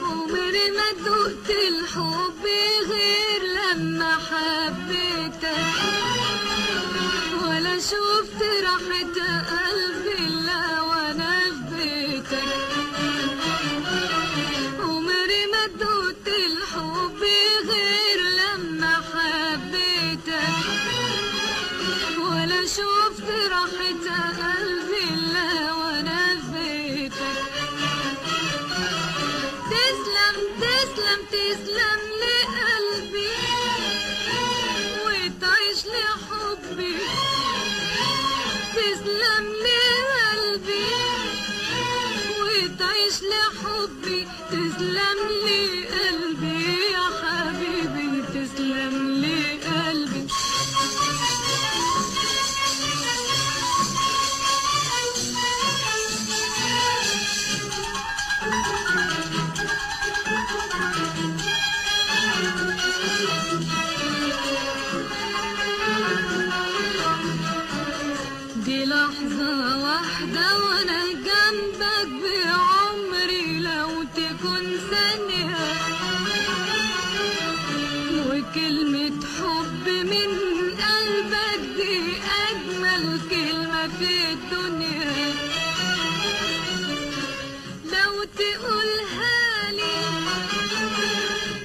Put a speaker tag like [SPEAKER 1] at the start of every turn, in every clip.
[SPEAKER 1] عمري ما دقت الحب غير لما حبيتك، ولا شفت راحة قلبي إلا وانا في بيتك. عمري ما دقت الحب غير لما حبيتك، ولا شفت راحة قلبي إلا وانا في بيتك. تسلم تسلم تسلم لقلبي وتعيش لحبي، تسلم لقلبي وتعيش لحبي، تسلم لقلبي يا حبيبي، تسلم لقلبي. دي لحظة واحدة وانا جنبك بعمري، لو تكون ثانية، وكلمة حب من قلبك دي أجمل كلمة في الدنيا. لو تقولها لي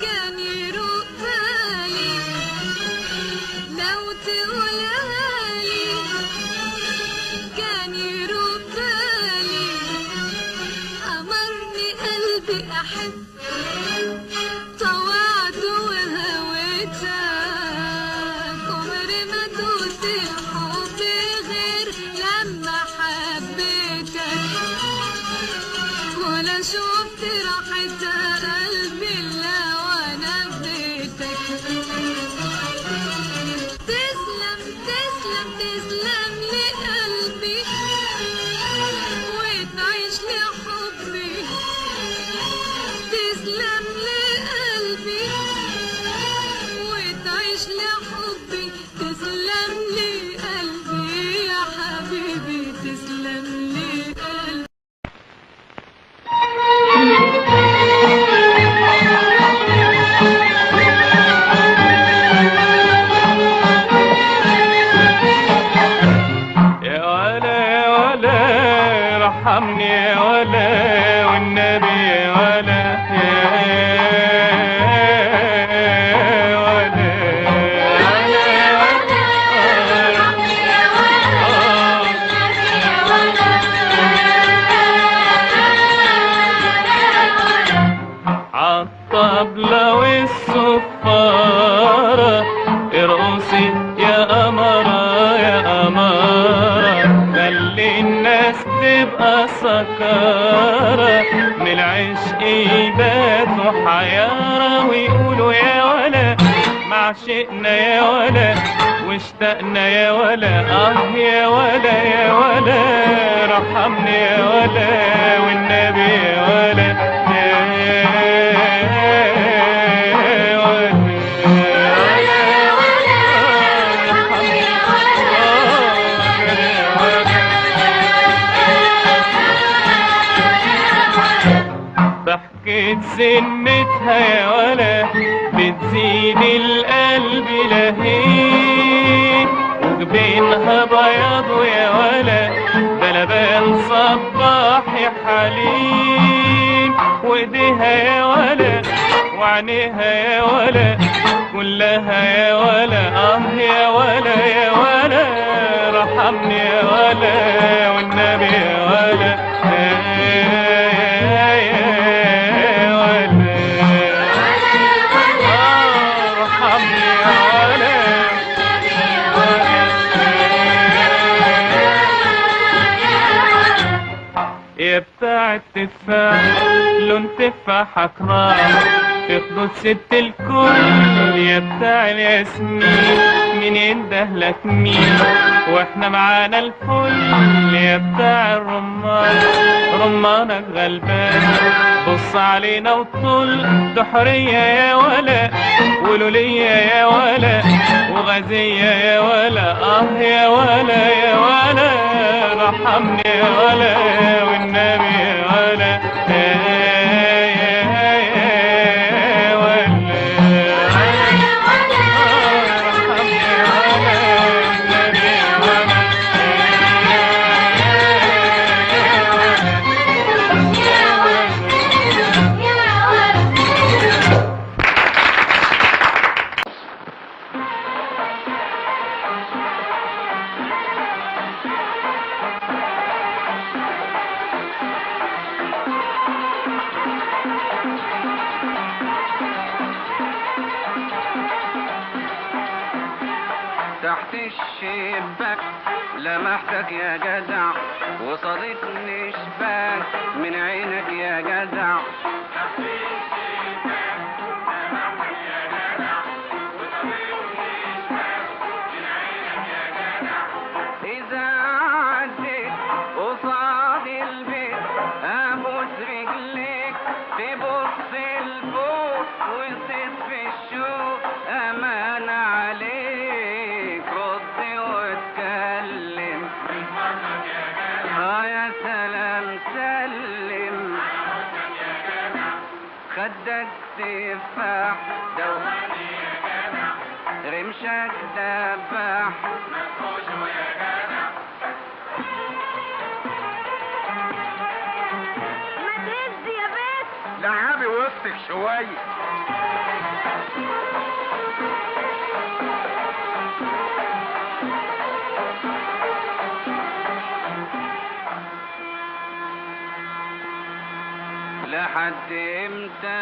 [SPEAKER 1] كان يروق بالي، لو تقولها لي كان يروق بالي. أمرني قلبي أحب، طوعت وهويتك. عمري ما دوت الحب غير لما حبيتك، ولا شفت راحة قلبي إلا وانا في بيتك. تسلم تسلم تسلم لقلبي وتعيش لحبي، تسلم لقلبي وتعيش لحبي، تسلم لقلبي يا حبيبي، تسلم لقلبي.
[SPEAKER 2] ارحمني يا ولا والنبي يا ولا يا ولا عالطبلة والصفارة ارقصي يا قمرة يا قمرة، خلي الناس تبقى سكارة من العشق يباتوا حيارة، ويقولوا يا ولا معشقنا يا ولا واشتقنا يا ولا. يا ولا يا ولا رحمني يا ولا والنبي يا ولا ضحكة سنتها يا ولا بتزيد القلب لهيب، وجبينها بياض يا ولا ده لبان صباحي حليب، وايديها يا ولا وعينيها يا ولا كلها يا ولا. يا ولا يا ولا رحمني يا ولا والنبي يا ولا يا بتاع التفاح لون تفاحك راح في خدود ست الكل، يا بتاع الياسمين مين يندهلك مين واحنا معانا الفل، يا بتاع الرمان رمانك غلبان بص علينا وطل، دحرية يا ولا ولولية يا ولا وغازية يا ولا. يا ولا يا ولا ارحمني ولا والنبي ولا
[SPEAKER 3] تحت الشباك لمحتك يا جدع وصادتني شباك من عينك يا جدع. تحت الشباك لمحتك يا جدع وصادتني شباك من عينك يا جدع. إذا عديت قصاد البيت أبوس رجليك تبص لفوق وزيت في الشوق أمان عليك رد واتكلم يا سلام سلم خدك تفاح دواني يا جدع رمشك دباح مفروشه يا جدع.
[SPEAKER 1] ما تهز يا بنت.
[SPEAKER 3] لعبي وسطك شويه. لحد امتى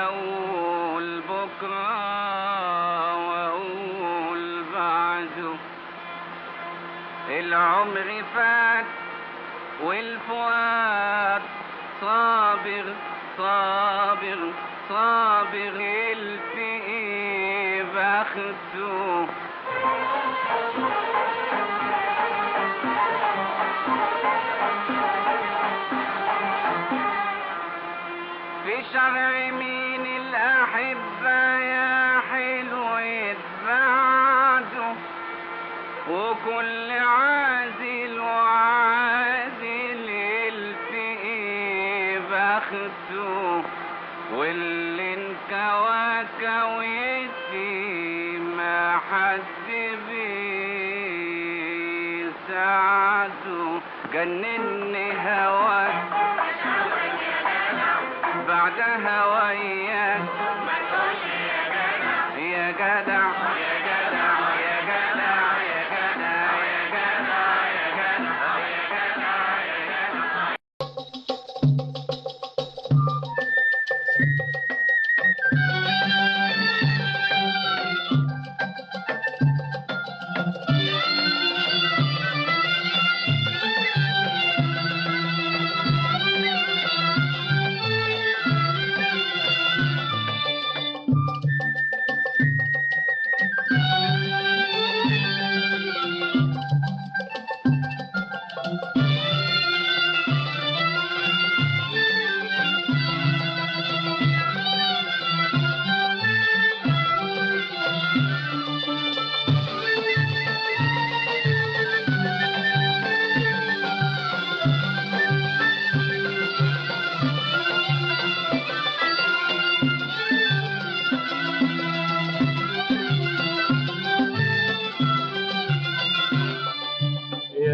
[SPEAKER 3] اقول بكره واقول بعده؟ العمر فات والفؤاد صابر صابر صابر الفقي بخته. في شرع مين الأحبة يا حلو يتبعده وكل عازل وعازل الفقي بخته واللي انكوى كويتي ما حد بيساعده. جنني هواك بعدها وياك ما تقولش يا جدع يا جدع يا جدع يا جدع يا جدع يا جدع يا جدع يا جدع يا جدع.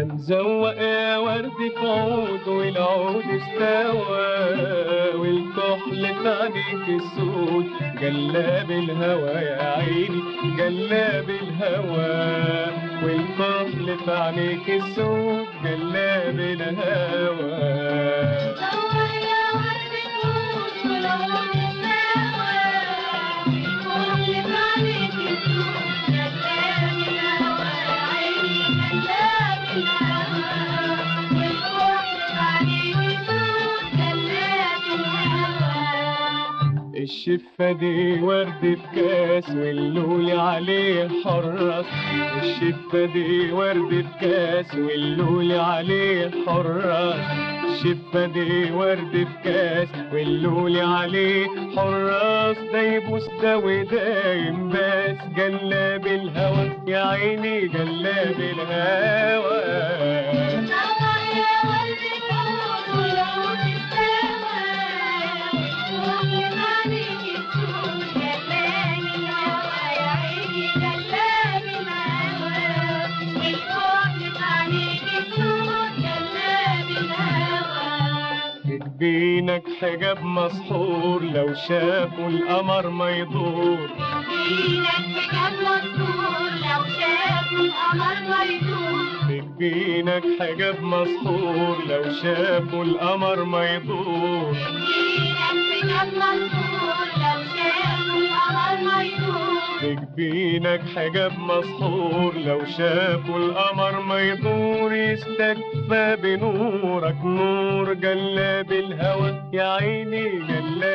[SPEAKER 2] مزوق يا ورد في عود والعود استوى والكحل في عينيك السود جلاب الهوى يا عيني جلاب الهوى والكحل في عينيك السود جلاب الهوى. الشفة دي ورد في كاس واللولي عليه حراس. الشفة دي ورد في كاس واللولي عليه حراس. الشفة دي ورد في كاس واللولي عليه حراس. ده يبوس ده وده ينباس جلاب الهوى يا عيني جلاب الهوى. بينك حجاب مسحور لو شافوا القمر ما يدور.
[SPEAKER 4] بينك حجاب مسحور لو شافوا القمر ما يدور.
[SPEAKER 2] بينك حجاب مسحور لو شافوا القمر ما يدور.
[SPEAKER 4] بينك حجاب مسحور لو شافوا القمر ما يدور.
[SPEAKER 2] بينك حجاب مسحور لو شافوا القمر ما يدور. يستكفى بنورك نور جلاب الهوى يا عيني جلاب